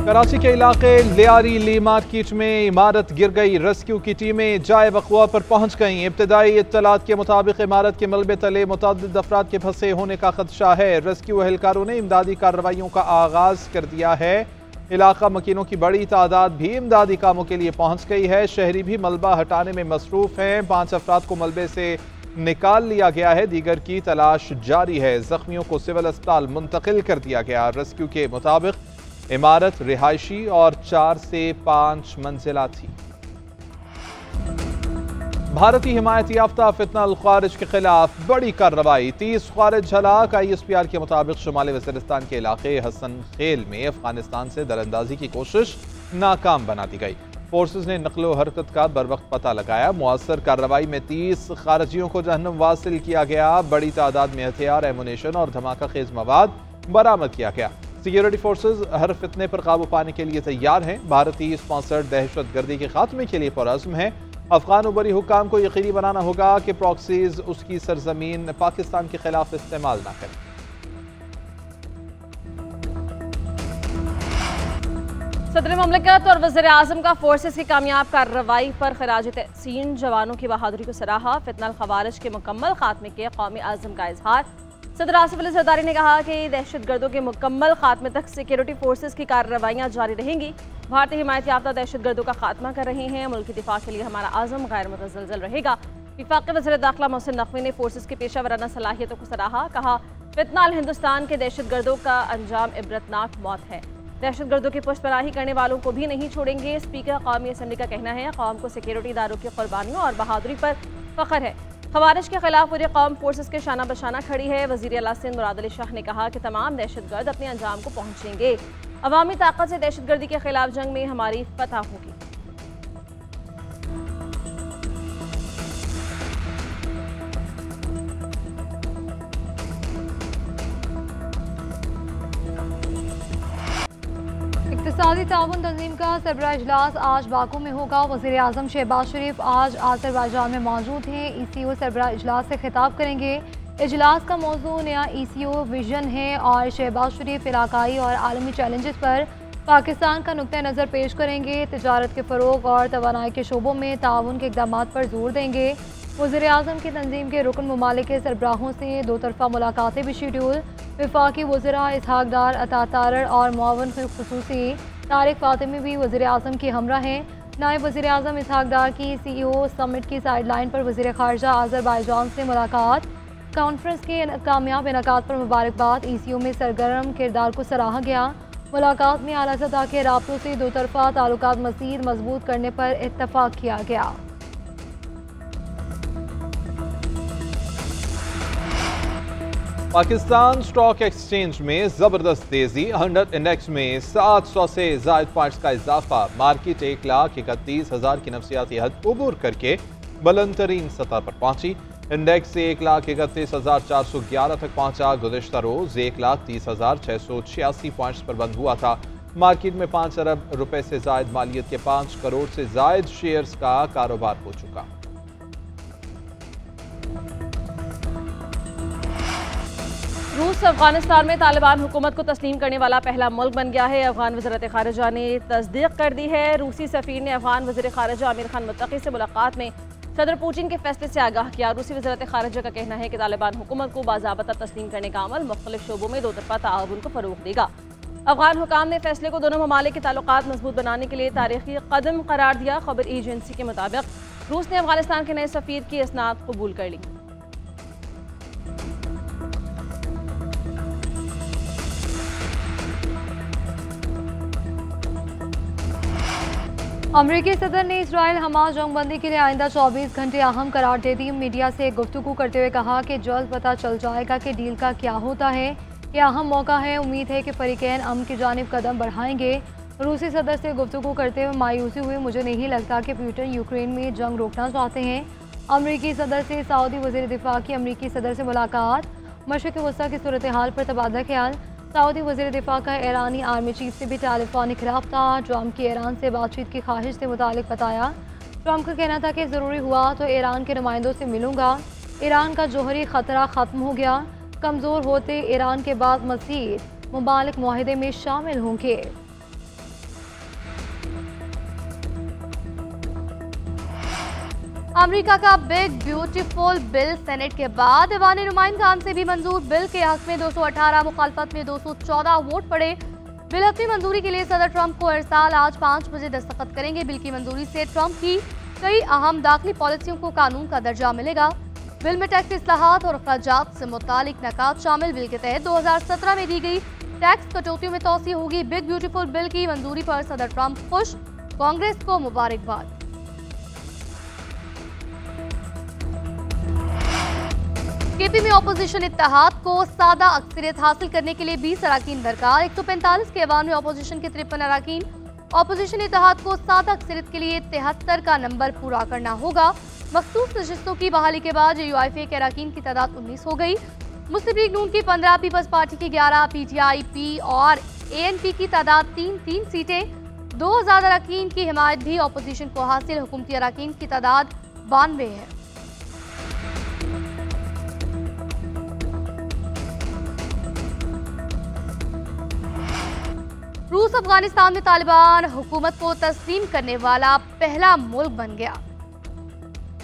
कराची के इलाके लियारी ली मार्केट में इमारत गिर गई। रेस्क्यू की टीमें जाए वक़्वा पर पहुंच गईं। इब्तदाई इत्तलात के मुताबिक इमारत के मलबे तले मुतअद्दिद अफराद के फंसे होने का खदशा है। रेस्क्यू एहलकारों ने इमदादी कार्रवाइयों का आगाज कर दिया है। इलाका मकीनों की बड़ी तादाद भी इमदादी कामों के लिए पहुंच गई है। शहरी भी मलबा हटाने में मसरूफ हैं। 5 अफराद को मलबे से निकाल लिया गया है, दीगर की तलाश जारी है। जख्मियों को सिविल अस्पताल मुंतकिल कर दिया गया। रेस्क्यू के मुताबिक इमारत रिहायशी और 4 से 5 मंजिला थी। भारतीय हिमायत याफ्ता फितना अल ख्वारिज के खिलाफ बड़ी कार्रवाई। 30 ख्वारिज हलाक। ISPR के मुताबिक शुमाली वज़ीरिस्तान के इलाके हसन खेल में अफगानिस्तान से दरअंदाजी की कोशिश नाकाम बना दी गई। फोर्सेस ने नकलो हरकत का बर वक्त पता लगाया। मुअस्सर कार्रवाई में 30 खारजियों को जहन्नुम वासिल किया गया। बड़ी तादाद में हथियार, एमुनेशन और धमाका खेज मवाद बरामद किया गया। सिक्योरिटी फोर्सेज हर फितने पर काबू पाने के लिए तैयार हैं। भारतीय स्पॉन्सर्ड दहशत गर्दी के खात्मे के लिए पुरअज़्म है। अफगान उबरी हुक्काम को यकीनी बनाना होगा कि प्रॉक्सीज उसकी सरजमीन पाकिस्तान के खिलाफ इस्तेमाल न करें। सदर ममलिकत और वज़ीर आज़म का फोर्सेस की कामयाब कार्रवाई पर खराज तहसीन जवानों की बहादुरी को सराहा। फितना अल ख़वारिज के मुकम्मल खात्मे के कौमी आज़म का इजहार। सदर आसिफ अली ज़रदारी ने कहा कि दहशत गर्दों के मुकम्मल खात्मे तक सिक्योरिटी फोर्सेस की कार्रवाइयाँ जारी रहेंगी। भारतीय हिमायत याफ्ता दहशत गर्दों का खात्मा कर रहे हैं। मुल्क के दिफा के लिए हमारा आज़म गैर मुतज़लज़ल रहेगा। वफाक़ी वज़ीर दाखिला मोहसिन नकवी ने फोर्सेस की पेशा वराना सलाहियतों को सराहा। कहा, फितना अल हिंदुस्तान के दहशत गर्दों का अंजाम इबरतनाक मौत है। दहशत गर्दों की पुष्पराही करने वालों को भी नहीं छोड़ेंगे। स्पीकर कौमी असम्बली का कहना है, कौम को सिक्योरिटी इदारों की कुर्बानियों और बहादुरी पर फख्र है। खवारिज के खिलाफ पूरी कौम फोर्सेस के शाना बशाना खड़ी है। वज़ीर आला सिंध मुराद अली शाह ने कहा कि तमाम दहशत गर्द अपने अंजाम को पहुँचेंगे। अवामी ताकत से दहशत गर्दी के खिलाफ जंग में हमारी फतह होगी। इक़्तिसादी ताउन तंजीम का सरबराह इजलास आज बाकू में होगा। वज़ीर आज़म शहबाज शरीफ आज आज़रबाईजान में मौजूद हैं। ECO सरबराह इजलास से खिताब करेंगे। इजलास का मौजू नया ECO विजन है और शहबाज शरीफ इलाकाई और आलमी चैलेंजेस पर पाकिस्तान का नुक्ता नज़र पेश करेंगे। तिजारत के फ़रोग और तवानाई के शोबों में ताउन के इक़दाम पर जोर देंगे। वज़ीर आज़म की तंजीम के रुकन ममालिक के सरबराहों से 2 तरफ़ा मुलाकातें भी शेड्यूल। वफाकी वज़रा इसहाक डार, अता तारड़ और मुआवन ख़ुसूसी तारिक फ़ातिमी भी वज़ीर आज़म की हमरा हैं। नायब वज़ीर आज़म इसहाक डार की CEO समिट की साइड लाइन पर वज़ीर ख़ारजा आज़रबाईजान से मुलाकात। कॉन्फ्रेंस के कामयाब इनकाद पर मुबारकबाद। ECO में सरगर्म किरदार को सराहा गया। मुलाकात में आला सतह के राब्तों से 2 तरफ़ा ताल्लुकात मज़ीद मजबूत करने पर इत्तफ़ाक़ किया गया। पाकिस्तान स्टॉक एक्सचेंज में जबरदस्त तेजी। 100 इंडेक्स में 700 से जायद पॉइंट्स का इजाफा। मार्केट 1,31,000 की नफसियाती हद उबूर करके बुलंद तरीन सतह पर पहुंची। इंडेक्स 1,31,411 तक पहुंचा। गुज़िश्ता रोज 1,30,686 पॉइंट्स पर बंद हुआ था। मार्केट में 5 अरब रुपए से जायद मालियत के 5 करोड़ से जायद शेयर्स का कारोबार हो चुका। रूस अफगानिस्तान में तालिबान हुकूमत को तस्लीम करने वाला पहला मुल्क बन गया है। अफगान वज़ीरत ख़ारिजा ने तस्दीक कर दी है। रूसी सफ़ीर ने अफगान वज़ीर ख़ारिजा आमिर खान मुत्तकी से मुलाकात में सदर पुतिन के फैसले से आगाह किया। रूसी वज़ीरत ख़ारिजा का कहना है कि तालिबान हुकूमत को बाज़ाबता तस्लीम करने का अमल मुख्तलिफ शोबों में 2 तरफ़ा ताउन को फ़रोग़ देगा। अफगान हुकाम ने फैसले को दोनों ममालिक के ताल्लुकात मजबूत बनाने के लिए तारीखी कदम करार दिया। खबर एजेंसी के मुताबिक रूस ने अफगानिस्तान के नए सफ़ीर की इसनाद कबूल कर ली। अमरीकी सदर ने इसराइल हमास जंगबंदी के लिए आइंदा 24 घंटे अहम करार दे दी। मीडिया से गुफ्तगू करते हुए कहा कि जल्द पता चल जाएगा कि डील का क्या होता है। यह अहम मौका है। उम्मीद है कि फरीकैन अमन की जानिब कदम बढ़ाएंगे। रूसी सदर से गुफ्तगू करते हुए मायूसी हुई। मुझे नहीं लगता कि पुतिन यूक्रेन में जंग रोकना चाहते हैं। अमरीकी सदर से सऊदी वज़ीर दिफा की अमरीकी सदर से मुलाकात। मशरिक़ वस्ता की सूरत हाल पर तबादला ख्याल। सऊदी वज़ीर दिफा का ईरानी आर्मी चीफ से भी टेलीफोनिक रब्ता। ट्रंप की ईरान से बातचीत की ख्वाहिश से मुतालिक बताया। ट्रंप का कहना था कि ज़रूरी हुआ तो ईरान के नुमाइंदों से मिलूंगा। ईरान का जौहरी ख़तरा ख़त्म हो गया। कमज़ोर होते ईरान के बाद मज़ीद ममालिक मुआहदे में शामिल होंगे। अमेरिका का बिग ब्यूटीफुल बिल सेनेट के बाद ऐवान नुमाइंदगान से भी मंजूर। बिल के हक में 218, मुखालफत में 214 वोट पड़े। बिल अपनी मंजूरी के लिए सदर ट्रंप को इरसाल आज 5 बजे दस्तखत करेंगे। बिल की मंजूरी से ट्रंप की कई अहम दाखिली पॉलिसियों को कानून का दर्जा मिलेगा। बिल में टैक्स इस्लाहात और अखराजात से मुतालिक नकात शामिल। बिल के तहत 2017 में दी गई टैक्स कटौतियों में तोसी होगी। बिग ब्यूटीफुल बिल की मंजूरी पर सदर ट्रंप खुश, कांग्रेस को मुबारकबाद। केपी में अपोजिशन इत्तेहाद को सादा अक्सरियत हासिल करने के लिए 20 अराकीन दरकार। 145 के ऐवान में अपोजिशन के 53 अराकीन। अपोजिशन इत्तेहाद को सादा अक्सरियत के लिए 73 का नंबर पूरा करना होगा। मखसूस नशिस्तों की बहाली के बाद यूआईफे के अराकीन की तादाद 19 हो गई। मुस्लिम लीग नून की 15, पीपल्स पार्टी की 11, पीटीआई, पी और एएनपी की तादाद 3 सीटें। 2000 अराकीन की हिमायत भी अपोजिशन को हासिल। हुकूमती अराकीन की तादाद 92 है। रूस अफगानिस्तान में तालिबान हुकूमत को तस्लीम करने वाला पहला मुल्क बन गया।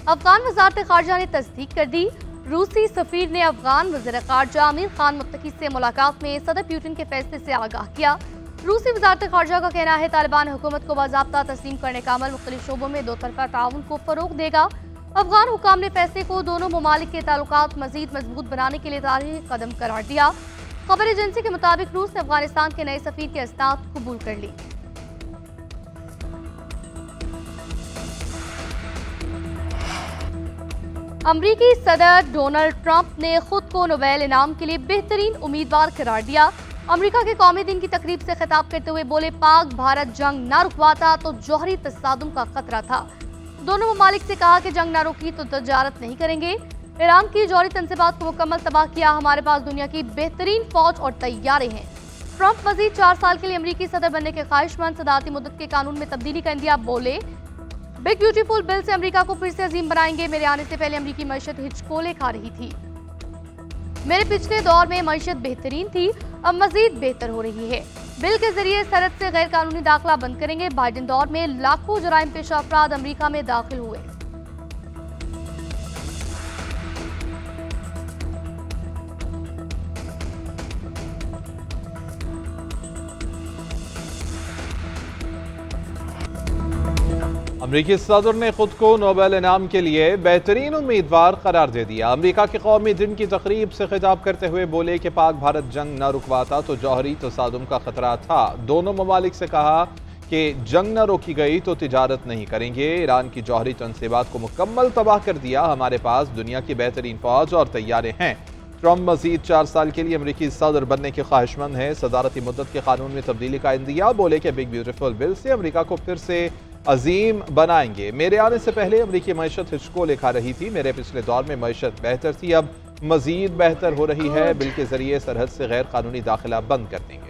अफगान वज़ारत ख़ारजा ने तस्दीक कर दी। रूसी सफीर ने अफगान वज़ीर ख़ारजा अमीर खान मुत्तकी से मुलाकात में सदर पुतिन के फैसले से आगाह किया। रूसी वज़ारत ख़ारजा का कहना है तालिबान हुकूमत को बाज़ाब्ता तस्लीम करने का अमल मुख्तलिफ शोबों में दो तरफ़ा ताउन को फ़रोग़ देगा। अफगान हुकाम ने फैसले को दोनों ममालिक के ताल्लुकात मज़ीद मजबूत बनाने के लिए तारीख़ी कदम करार दिया। खबर एजेंसी के मुताबिक रूस ने अफगानिस्तान के नए सफीर की अस्नाद कबूल कर ली। अमरीकी सदर डोनाल्ड ट्रंप ने खुद को नोबेल इनाम के लिए बेहतरीन उम्मीदवार करार दिया। अमरीका के कौमी दिन की तकरीब से खिताब करते हुए बोले, पाक भारत जंग न रुकवाता तो जौहरी तसादुम का खतरा था। दोनों ममालिक से कहा कि जंग न रुकी तो तजारत नहीं करेंगे। ईरान की जौहरी तंसीबात को मुकम्मल तबाह किया। हमारे पास दुनिया की बेहतरीन फौज और तैयारे हैं। ट्रंप मजीद 4 साल के लिए अमरीकी सदर बनने के ख्वाहिशमंद। सदारती मुद्दत के कानून में तब्दीली का इंदिया। बोले, बिग ब्यूटीफुल बिल से अमरीका को फिर से अजीम बनाएंगे। मेरे आने से पहले अमरीकी मईशत हिचकोले खा रही थी। मेरे पिछले दौर में मईशत बेहतरीन थी, अब मजीद बेहतर हो रही है। बिल के जरिए सरहद से गैर कानूनी दाखिला बंद करेंगे। बाइडेन दौर में लाखों जराइम पेशा अफराद अमरीका में दाखिल हुए। अमरीकी सदर ने खुद को नोबेल इनाम के लिए बेहतरीन उम्मीदवार करार दे दिया। अमरीका के कौमी दिन की तकरीब से खिताब करते हुए बोले कि पाक भारत जंग न रुकवाता तो जौहरी तसादुम का खतरा था। दोनों ममालिक से कहा कि जंग न रोकी गई तो तिजारत नहीं करेंगे। ईरान की जौहरी तंसीबात को मुकम्मल तबाह कर दिया। हमारे पास दुनिया की बेहतरीन फौज और तैयारे हैं। ट्रंप मजीद 4 साल के लिए अमरीकी सदर बनने के ख्वाहिशमंद है। सदारती मुद्दत के कानून में तब्दीली का इंदिया। बोले कि बिग ब्यूटीफुल बिल से अमरीका को फिर से अजीम बनाएंगे। मेरे आने से पहले अमरीकी मईशत हिचकोले खा रही थी। मेरे पिछले दौर में मईशत बेहतर थी, अब मजीद बेहतर हो रही है। बिल के जरिए सरहद से गैर कानूनी दाखिला बंद कर देंगे।